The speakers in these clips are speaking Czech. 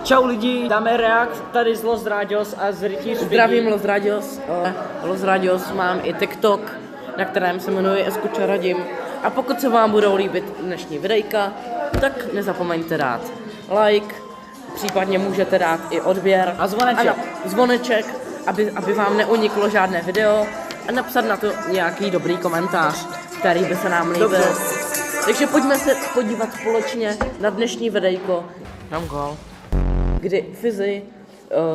Čau lidi, dáme reakt tady z Los Radios a z Rytíř. Zdravím Los Radios. Los Radios mám i TikTok, na kterém se jmenuji Eskuča Radim. A pokud se vám budou líbit dnešní videjka, tak nezapomeňte dát like, případně můžete dát i odběr. A zvoneček. Zvoneček, aby vám neuniklo žádné video a napsat na to nějaký dobrý komentář, který by se nám líbil. Dobře. Takže pojďme se podívat společně na dnešní videjko. Mám gol. Kdy Fizzy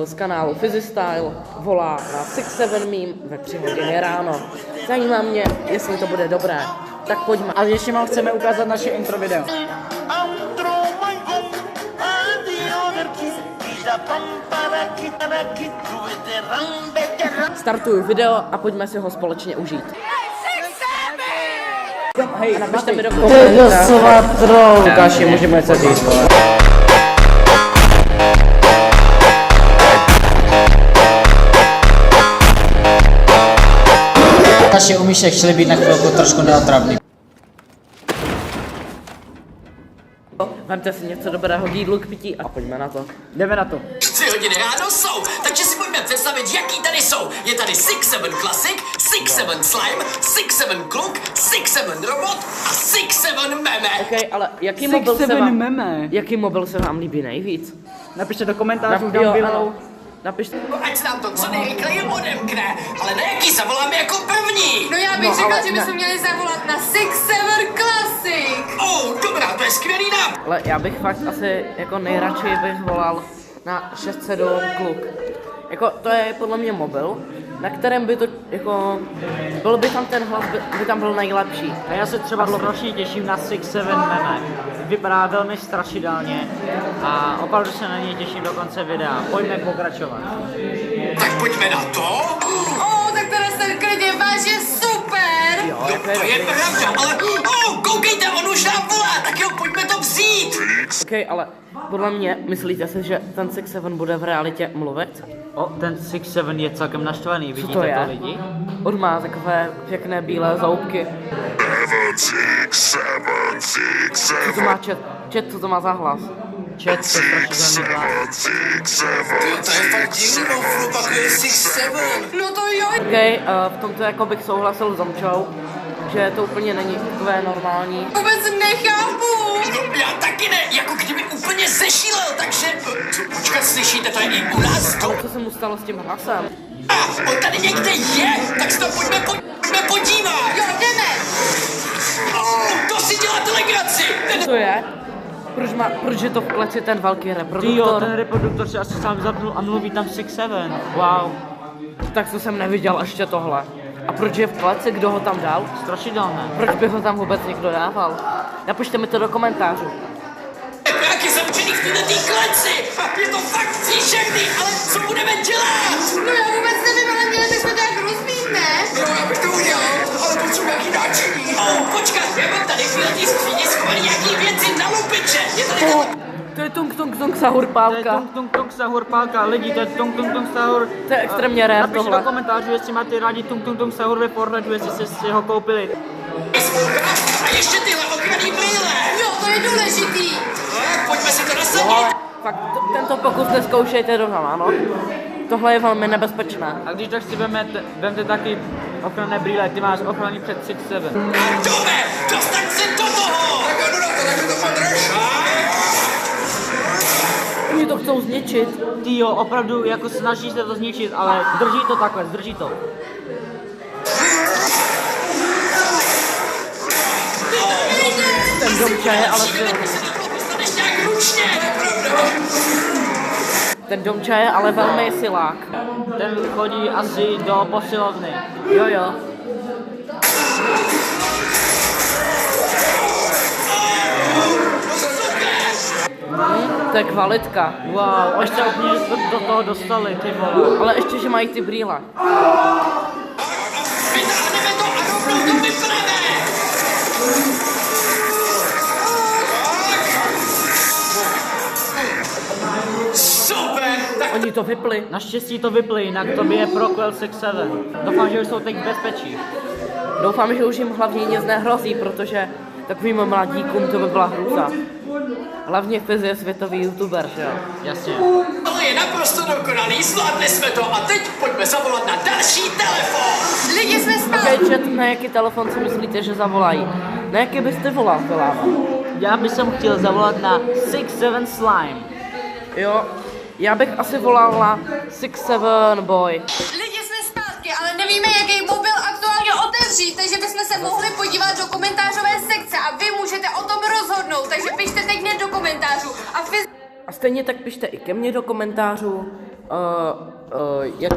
z kanálu Fizzy Style volá na 6-7 meme ve 3 hodiny ráno. Zajímá mě, jestli to bude dobré. Tak pojďme. A ještě vám chceme ukázat naše intro video. Startuju video a pojďme si ho společně užít. Hej, napište mi do komentářů. Lukáši, můžeme se říct. Naši umíšek šli být na chvilku trošku neotravný. Vemte si něco dobrého k jídlu, k pití a pojďme na to. Jdeme na to. 3 hodiny ráno jsou, takže si pojďme představit, jaký tady jsou. Je tady 6-7 Classic, 6-7 Slime, 6-7 Kluk, 6-7 Robot a 6-7 Meme. OK, ale jaký mobil se vám líbí nejvíc? Napište do komentářů, dám below. Napište. Ať se nám to co nejrychleji odemkne, ale na jaký zavoláme jako první? No já bych řekla, že bychom měli zavolat na 6-7 Classic. Dobrá, to je skvělý nápad. Ale já bych fakt asi jako nejradši bych volal na 6-7 Kluk. Jako to je podle mě mobil, na kterém by to jako, byl by tam ten hlas, by tam byl nejlepší. A já se třeba strašně těším na 6-7 Meme. Vypadá velmi strašidelně a opravdu se na něj těším do konce videa. Pojďme pokračovat. Tak pojďme na to. Tak teda se klidně váš je super. Jo, To je pravda, ale koukejte, on už nám volá, tak jo, pojďme to vzít. OK, ale podle mě, myslíte si, že ten 6-7 bude v realitě mluvit? Ten 6-7 je celkem naštvaný, Co vidíte to je? to lidi? On má takové pěkné bílé zoubky. 7, 6, 7, Co to má chat, co to má za hlas? Chat, to je strašidelný hlas. 6, 7, To je fakt divný, opakuje 6-7. No to jo. OK, v tomto jako bych souhlasil s Zamčou, že to úplně není takové normální. Vůbec nechápu. No, já taky ne, jako kdyby úplně zešílel, takže... Počkat, slyšíte, to je i u nás to? Co se mu stalo s tím hlasem? On tady někde je, tak se to pojďme podívat. Jo, jdeme. To si děláte legraci. Co je? Proč je to v kleci ten velký Ty jo, reproduktor? ten reproduktor se asi sám zapnul a mluví tam 6-7. Wow, Tak to jsem neviděl ještě tohle. A proč je v kleci, kdo ho tam dal? strašidelné. Proč by ho tam vůbec někdo dával? Napište mi to do komentářů. Jak je zavřený v této kleci. Je to fakt příšerný, ale co budeme dělat? No já vůbec nevím, ale měli bychom to jak rozbít, ne? No, já bych to udělal, ale potřebuji nějaký náčiní. Počkat, já mám tady v této skříni schovaný nějaký věci na lupiče. Je tady To je tung tung tung sahur To je pálka. tung tung tung sahur pálka, lidi, to je tung tung tung sahur. To je extrémně rare Napište tohle. do komentářů, jestli máte rádi tung tung tung sahur ve Fortniteu, jestli jste si ho koupili. a ještě tyhle ochranný brýle. Jo, to je důležitý. Pojďme si to Ale nasadit. fakt tento pokus neskoušejte doma, ano? Tohle je velmi nebezpečné. A když tak si vemte taky ochranné brýle, ty máš ochranný před 6-7. Tome, dostaň se do toho. Tak jdu na to, takže to podrž. Oni to chcou zničit. Ty jo, opravdu jako snaží se to zničit, ale drží to takhle, drží to. Ten domča je ale Dostaneš nějak ručně. ten domča je ale velmi silák. Ten chodí asi do posilovny. Jo jo. To je kvalitka. Wow, ještě úplně do toho dostali, ty vole. Ale ještě, že mají ty brýle. Vytáhneme to a rovnou to vypneme. Super, tak Oni to vypli. Naštěstí to vypli, jinak to by je proklel 6-7. Doufám, že už jsou teď v bezpečí. Doufám, že už jim hlavně nic nehrozí, protože takovým mladíkům to by byla hrůza. Hlavně Fizz je světový youtuber, že jo? Jasně. To je naprosto dokonalý, zvládli jsme to a teď pojďme zavolat na další telefon. Lidi jsme spát. Okay, chat, na jaký telefon si myslíte, že zavolají? Na jaký byste volal, Filáva? Já bych chtěl zavolat na 67 Slime. Jo, já bych asi volal na 67 Boy. Lidi jsme zpátky, ale nevíme, jaký mobil aktuálně otevřít, takže bychom se mohli podívat do komentářové sekce a vy můžete o tom rozhodnout, takže pište teď hned do komentářů. A vy A stejně tak pište i ke mně do komentářů, jak...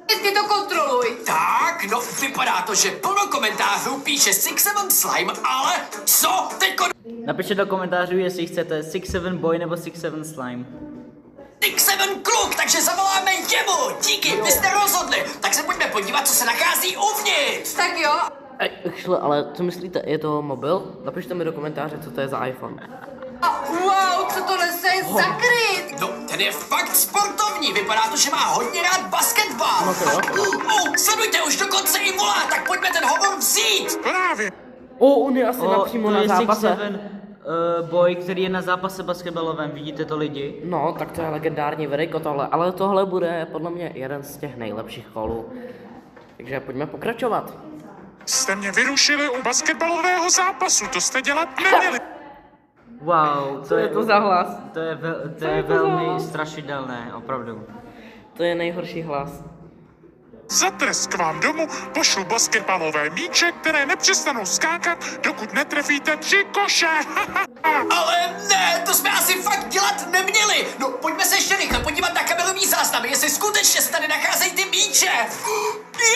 vždycky to kontroluj. Tak, no vypadá to, že plno komentářů píše 67 Slime, ale co teďko Napište do komentářů, jestli chcete 67 Boy nebo 67 Slime. 67 kluk, takže zavoláme jemu. Díky, vy jste rozhodli. Tak se pojďme podívat, co se nachází uvnitř. Tak jo. Šle, ale co myslíte, je to mobil? Napište mi do komentáře, co to je za iPhone. A wow, co tohle je za kryt? No, ten je fakt sportovní, vypadá to, že má hodně rád basketbal. No to jo. Sledujte, už dokonce i volá, tak pojďme ten hovor vzít. Právě. On je asi napřímo to na je zápase. 67 Boy, který je na zápase basketbalovém, vidíte to lidi? No, tak to je legendární videjko tohle, ale tohle bude podle mě jeden z těch nejlepších kolů. Takže pojďme pokračovat. Jste mě vyrušili u basketbalového zápasu, to jste dělat neměli. Wow, Co je to za hlas? to je velmi strašidelné, opravdu. To je nejhorší hlas. Za trest k vám domů pošlu basketbalové míče, které nepřestanou skákat, dokud netrefíte 3 koše. Ale ne, to jsme asi fakt dělat neměli. No, pojďme se ještě rychle podívat na kamerový záznamy, jestli skutečně se tady nacházejí ty míče.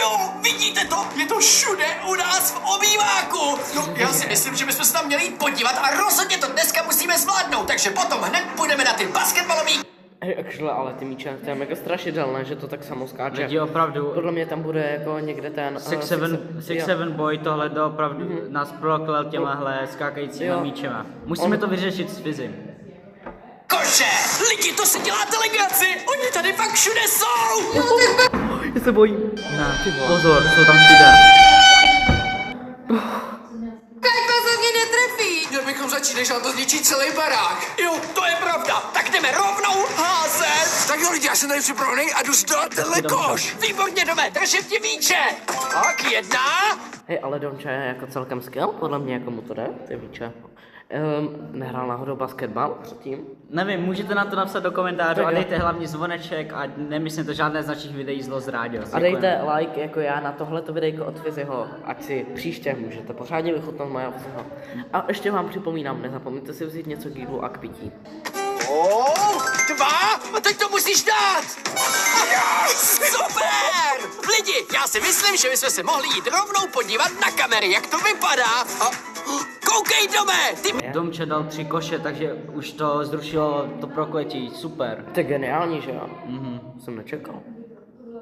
Jo, vidíte to? Je to všude u nás v obýváku. No, já si myslím, že bychom se tam měli jít podívat a rozhodně to dneska musíme zvládnout, takže potom hned půjdeme na ty basketbalový. Actually, ale ty míče, to je mega strašidelné, že to tak samo skáče. Lidi, opravdu. Podle mě tam bude jako někde ten... 67 Boy tohle opravdu nás proklel těmahle skákajícíma Jo. míčema. Musíme to vyřešit s Fizzym. Koše! Lidi, to si děláte legraci! Oni tady fakt všude jsou! Já se bojím. Pozor, jsou tam všude. Kajka se mě netrefí. Měli bychom začít, než nám to zničí celý barák. Jo, to je pravda. Tak jdeme rovnou házet. Tak jo, lidi, já jsem tady připravený a jdu zdát tenhle koš. Výborně, jdeme, držím ti míče. Tak, 1. Hej, ale Domča je jako celkem skill, podle mě jako mu to jde, ty míče. Nehrál náhodou basketbal předtím? Nevím, můžete na to napsat do komentářů Tak a jo. dejte hlavně zvoneček a nemyslím to žádné z našich videí zlo z rádio. A dejte like jako já na tohleto videjko od Fizzyho, ať si příště můžete pořádně vychutnat moje obsahu. A ještě vám připomínám, nezapomeňte si vzít něco k jídlu a k pití. 2. A teď to musíš dát. Super! Lidi, já si myslím, že bychom se mohli jít rovnou podívat na kamery, jak to vypadá. A koukej, Dome! Ty Domča dal 3 koše, takže už to zrušilo to prokletí, super. To je geniální, že jo? Jsem nečekal.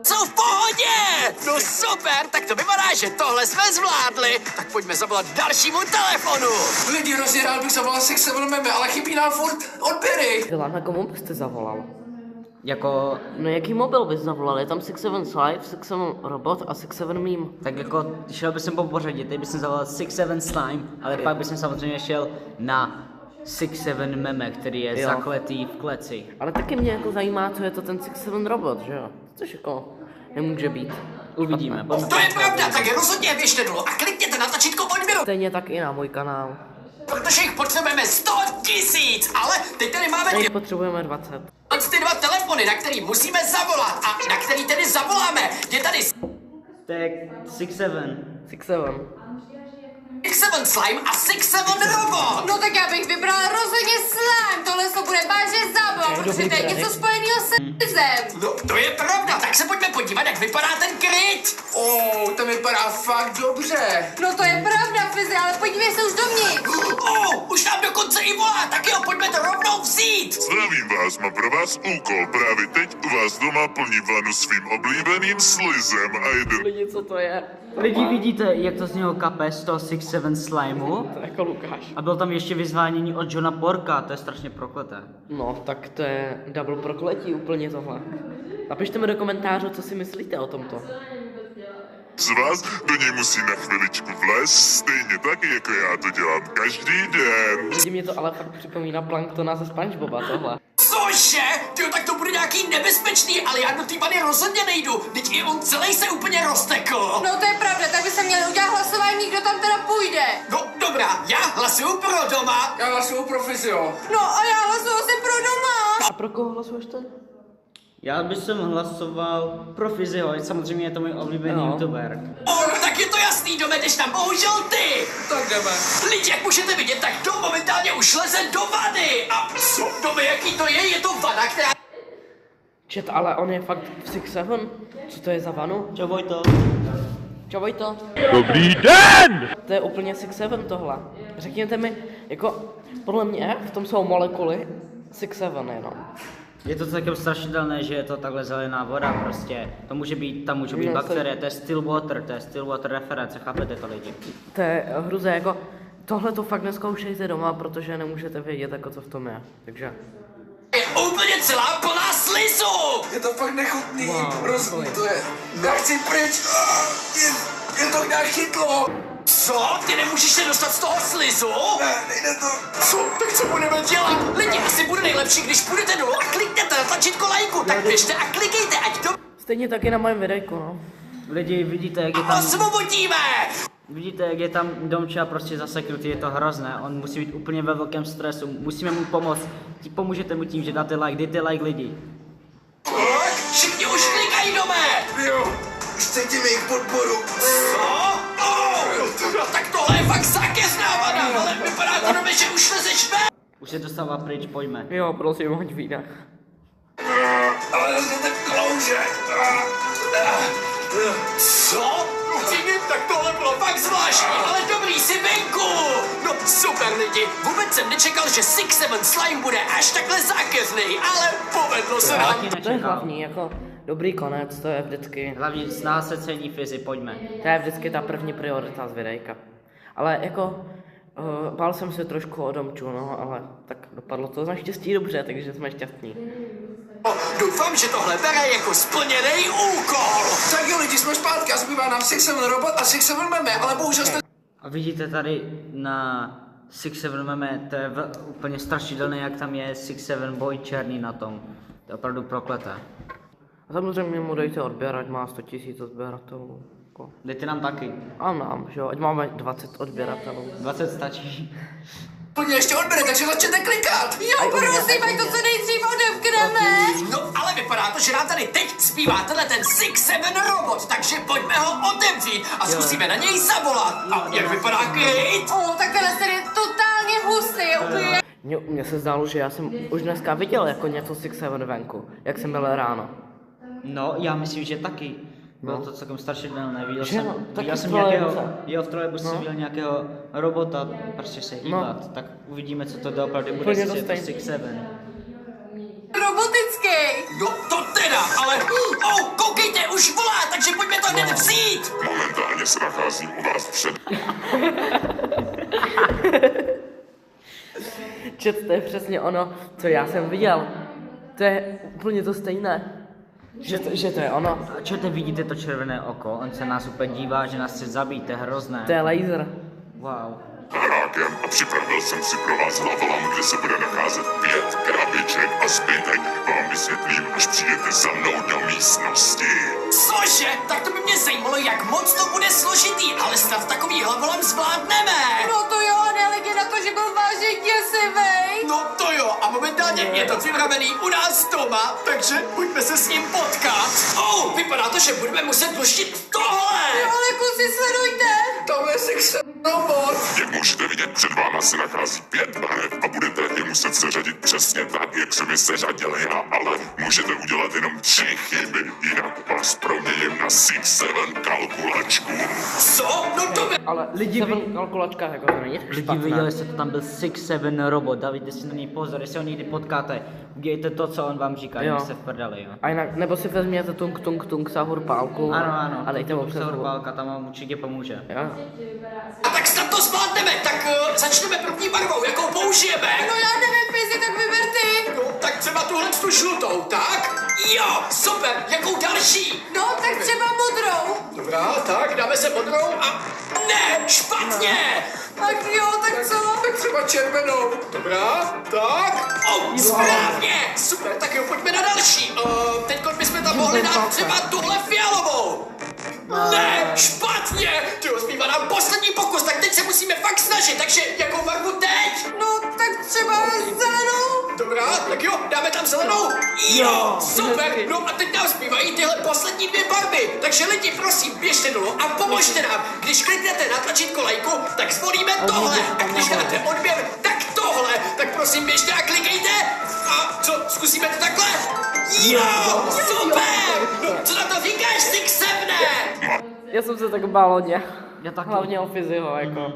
jsou v pohodě! No super, tak to vypadá, že tohle jsme zvládli. Tak pojďme zavolat dalšímu telefonu. Lidi, hrozně rád bych zavolal 67 meme, ale chybí nám furt odběry. Byla, na komu byste zavolal? Jako, No jaký mobil bys zavolal? Je tam 67 Slime, 67 Robot a 67 Meme. tak jako, šel bych po pořadí, teď bych zavolal 67 Slime, ale pak bych samozřejmě šel na 67 Meme, který je Jo. zakletý v kleci. Ale taky mě jako zajímá, co je to ten 67 Robot, že jo? Což jako nemůže být. Uvidíme. To je pravda, tak rozhodně běžte dolů a klikněte na tlačítko odběru, Stejně tak i na můj kanál. protože jich potřebujeme 100 000, ale teď tady máme Teď potřebujeme 20. ty 2 telefony, na který musíme zavolat a na který tedy zavoláme. Je tady To je 67. 67. 67 Slime a 67 Robot. No tak já bych vybrala rozhodně slime, tohle to bude vážně zábava, protože to je něco spojeného s zem. No, to je pravda, tak se pojďme podívat, jak vypadá ten kryt. To vypadá fakt dobře. No to je pravda, Fizi, ale podívej se už dovnitř. Už nám dokonce i volá, tak jo, pojďme to rovnou vzít. Zdravím vás, mám pro vás úkol. Právě teď u vás doma plní vanu svým oblíbeným slizem a jeden... Lidi, co to je? Lidi, vidíte, jak to znělo kape z toho 67 Slimeu? To je jako Lukáš. A byl tam ještě vyzvánění od Johna Porka, to je strašně prokleté. No, tak to je double prokletí úplně tohle. Napište mi do komentářů, co si myslíte o tomto. z vás do něj musí na chviličku vlézt, stejně taky, jako já to dělám každý den. Lidi mě to ale fakt připomíná Planktona ze SpongeBoba tohle. Cože? Tyjo, tak to bude nějaký nebezpečný, ale já do té vany rozhodně nejdu. Teď i on celý se úplně roztekl. No to je pravda, tak by se měli udělat hlasování, kdo tam teda půjde. No, dobrá, já hlasuju pro doma. Já hlasuju pro fyzio. No a já hlasuju si pro doma. A pro koho hlasuješ ty? Já bych hlasoval pro Fyzio, samozřejmě je to můj oblíbený No. youtuber. Tak je to jasný, Dome, jdeš tam bohužel ty. Tak jdeme. Lidi, jak můžete vidět, tak Dom momentálně už leze do vany. A co, Dome, jaký to je? Je to vana, která... Čet, ale on je fakt v 6-7? Co to je za vanu? Čau Vojto. Čau Vojto. Dobrý den! To je úplně 6-7 tohle. Řekněte mi, jako, podle mě v tom jsou molekuly 6-7 jenom. Je to celkem strašidelné, že je to takhle zelená voda prostě. To může být, tam můžou být No, to- bakterie, to je still water reference, chápete to lidi? To je hruze, jako, tohle to fakt neskoušejte doma, protože nemůžete vědět, jako co v tom je. Takže, Je úplně celá plná slizu. Je to fakt nechutný. Hrozný to je. Já chci pryč. Je to nějak chytlo. Co? Ty nemůžeš se dostat z toho slizu? Ne, nejde to. Co? Tak co budeme dělat? Lidi, asi bude nejlepší, když půjdete dolů a kliknete na tlačítko lajku. Tak běžte a klikejte, ať to stejně taky na mém videjku, no. Lidi, vidíte, jak je tam... osvobodíme. Vidíte, jak je tam Domča prostě zaseknutý, je to hrozné, on musí být úplně ve velkém stresu, musíme mu pomoct, pomůžete mu tím, že dáte like, dejte like lidi. Tak, všichni už klikají, Dome. Jo, chcete mi jejich podporu. Co? No, tak tohle je fakt zákeřná vada, ale vypadá to, Dome, že už lezeš ven. Už se dostává pryč, pojďme. Jo, prosím, hoď výdech. Ale to ten kloužek. Co? Tak tohle bylo fakt zvláštní, ale dobrý si venku. No super lidi, vůbec jsem nečekal, že 6-7 slime bude až takhle zákeřný, ale povedlo se nám. Taky To je nečekal. hlavní, jako, dobrý konec, to je vždycky, Hlavně z nás se cení Fizi, pojďme. to je vždycky ta první priorita z videjka. Ale jako, bál jsem se trošku o Domču, no, ale tak dopadlo to naštěstí dobře, takže jsme šťastní. Doufám, že tohle bere jako splněný úkol. Tak jo, lidi, jsme zpátky a zbývá nám 6-7 robot a 6-7 meme, ale bohužel jste... A vidíte tady na 6-7 meme, to je úplně strašidelné, jak tam je 6-7 boj černý na tom. To je opravdu prokleté. A samozřejmě mu dejte odběr, ať má 100 000 odběratelů. Jako. Dejte nám taky. A nám, že jo, ať máme 20 odběratelů. 20 stačí. Plně ještě odbere, takže začněte klikat. Jo, prosím, ať to co nejdřív odemkneme. No ale vypadá to, že nám tady teď zbývá tenhle ten 6-7 robot, takže pojďme ho otevřít a zkusíme na něj zavolat. A jak vypadá Kate? Tak tenhle ten je totálně hustý, úplně. Mně se zdálo, že já jsem už dneska viděl jako něco 6-7 venku, jak jsem byl ráno. No, já myslím, že taky. Bylo to celkem strašidelné, viděl Že jsem, no, taky viděl jsem v trolejbuse. nějakého, jo, v trolejbuse jsem viděl nějakého robota, prostě se hýbat, tak uvidíme, co to doopravdy bude, Úplně jestli je to to stejný. 6-7. Robotický. No to teda, ale... koukejte, už volá, takže pojďme to hned vzít. Momentálně se nacházím u vás před... Čet, to je přesně ono, co já jsem viděl. To je úplně to stejné. Že to je ono. A čo vidíte to červené oko? On se nás úplně dívá, že nás chce zabít, to je hrozné. To je laser. Wow. Hrákem a připravil jsem si pro vás hlavolám, kde se bude nacházet 5 krabiček a zbytek vám vysvětlím, až přijdete za mnou do místnosti. Cože? Tak to by mě zajímalo, jak moc to bude složitý, ale snad takový hlavolem zvládneme. No to jo, nehledě na to, že byl vážně děsivej. No to jo, a momentálně je to připravený u nás doma, takže pojďme se s ním potkat. Vypadá to, že budeme muset vložit tohle. Jo, ale kluci, sledujte. Tam je 6-7 robot. Jak můžete vidět, před váma se nachází 5 barev a budete je muset seřadit přesně tak, jak jsem je seřadil já, ale můžete udělat jenom 3 chyby, jinak vás proměním na 6-7 kalkulačku. Co? No to by... Ale lidi 7 kalkulačka, jako to není tak Lidi špatné. viděli jste, to tam byl 6-7 robot, dávajte si na něj pozor, jestli ho někdy potkáte, udělejte to, co on vám říká, Jo. jinak se v prdeli, jo. A jinak, nebo si vezměte tung sahur pálku Ano, a dejte mu přes hlavu. Pálka, tam vám určitě pomůže. Jo. Tak snad to zvládneme, tak začneme první barvou, jakou použijeme. No já nevím, Fizi, tak vyber ty. No, tak třeba tuhle tu žlutou, tak? Jo, super, jakou další? No, tak třeba modrou. Dobrá, tak dáme se modrou a... Ne, špatně! Tak jo, tak co? Tak třeba červenou. Dobrá, tak... Správně! Super, tak jo, pojďme na další. Teď bychom tam mohli dát třeba tuhle fialovou. Ne, špatně! Tyjo, zbývá nám poslední pokus, tak teď se musíme fakt snažit, takže jakou barvu teď? No, tak třeba zelenou. Dobrá, tak jo, dáme tam zelenou. Jo, super, no a teď nám zbývají tyhle poslední 2 barvy. Takže lidi, prosím, běžte dolů a pomožte nám. Když kliknete na tlačítko lajku, tak zvolíme tohle. A když dáte odběr, tak tohle. Tak prosím, běžte a klikejte. A co, zkusíme to takhle? Jo, super! No, co na to říkáš, Sixevne? Já jsem se tak bál hodně. Já taky. Hlavně o Fiziho, jako.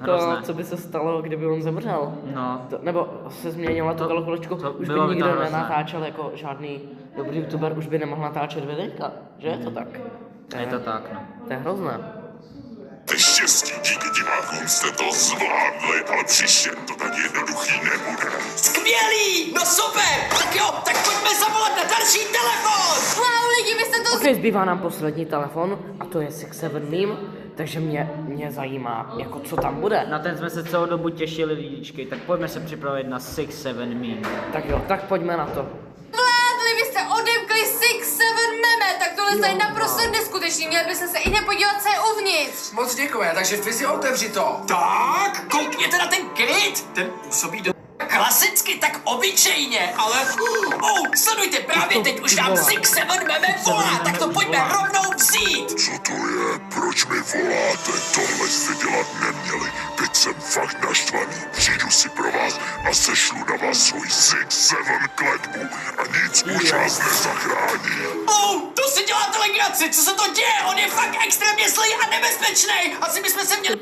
To, Hrozné. co by se stalo, kdyby on zemřel. No. To, nebo se změnila tu kalkulačku, to už by bylo by to nikdo hrozné. nenatáčel jako žádný dobrý youtuber, už by nemohl natáčet videjka, že je to tak? Je to tak, no. To je hrozné. Štěstí, díky divákům jste to zvládli, ale příště to tak jednoduchý nebude. Skvělý, no super. Tak jo, tak pojďme zavolat na další telefon. Wow, lidi, vy jste to... Ok, zbývá nám poslední telefon a to je 67 meme, takže mě zajímá, jako co tam bude. Na ten jsme se celou dobu těšili, lidičky, tak pojďme se připravit na 6-7 meme. Tak jo, tak pojďme na to. Vládli, vy jste odemkli 6-7 meme, tak tohle je naprosto neskutečný. Měli byste se i nepodívat, co je uvnitř. Moc děkuji, takže Fizi, otevři to. Tak, koukněte na ten kryt. Ten působí do... Klasicky, tak obyčejně, ale... sledujte, právě teď už nám 6-7 meme volá, tak to pojďme rovnou vzít. Co to je? Proč mi voláte? Tohle jste dělat neměli. Teď jsem fakt naštvaný. Přijdu si pro vás a sešlu na vás svůj 6-7 kletbu a nic už vás nezachrání. To si děláte legraci, co se to děje? On je fakt extrémně zlý a nebezpečný. Asi bychom se měli...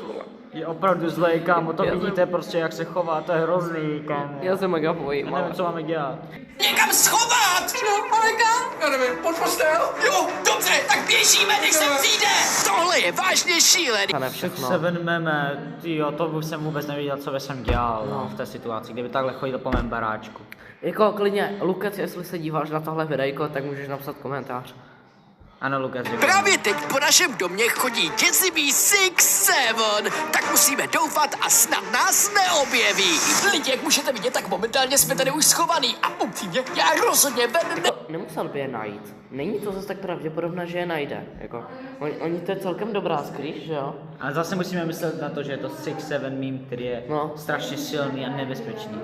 Je opravdu zlej, kámo, to vidíte prostě, jak se chová, to je hrozný, kámo. Já se mega bojím, Já nevím, co máme dělat. někam schovat. No, ale kam? Já nevím, pod postel. Jo, dobře, tak běžíme, než sem přijde. Tohle je vážně šílený. To ne všechno. 7 meme, tyjo, to už jsem vůbec nevěděl, co bych jsem dělal no, v té situaci, kdyby takhle chodil po mém baráčku. Jako klidně, Lukac, jestli se díváš na tohle videjko, tak můžeš napsat komentář. Ano, Lukas, děkuji. Právě teď po našem domě chodí děsivý 6-7, tak musíme doufat a snad nás neobjeví. Lidi, jak můžete vidět, tak momentálně jsme tady už schovaný a upřímně, já rozhodně Nemusel by je najít. Není to zase tak pravděpodobné, že je najde. Jako, oni to je celkem dobrá skrýš, že jo? Ale zase musíme myslet na to, že je to 6-7 meme, který je strašně silný a nebezpečný.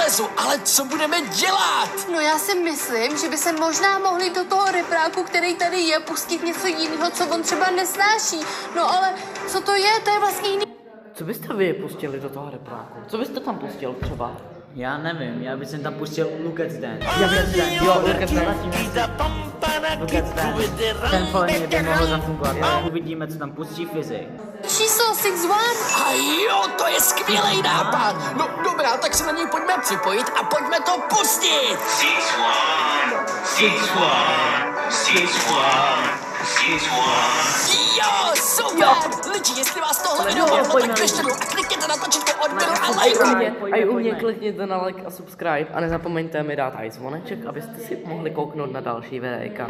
vylezu, ale co budeme dělat? No já si myslím, že by se možná mohli do toho repráku, který tady je, pustit něco jiného, co on třeba nesnáší. No ale co to je? To je vlastně jiný. Co byste vy pustili do toho repráku? Co byste tam pustil třeba? Já nevím, já bych jsem tam pustil Lukac Dance. Jo, Lukac Dance. Lukac Dance. Ten podle mě by mohl zafungovat. Uvidíme, co tam pustí Fizi. Číslo 6-1. A jo, to je skvělý nápad. No dobrá, tak se na něj pojďme připojit a pojďme to pustit. 6-1. Jo, super. Lidi, jestli vás tohle video bavilo, tak běžte dolů a klikněte na tlačítko odběru a like. A i u mě klikněte na like a subscribe a nezapomeňte mi dát i zvoneček, abyste si mohli kouknout na další videjka.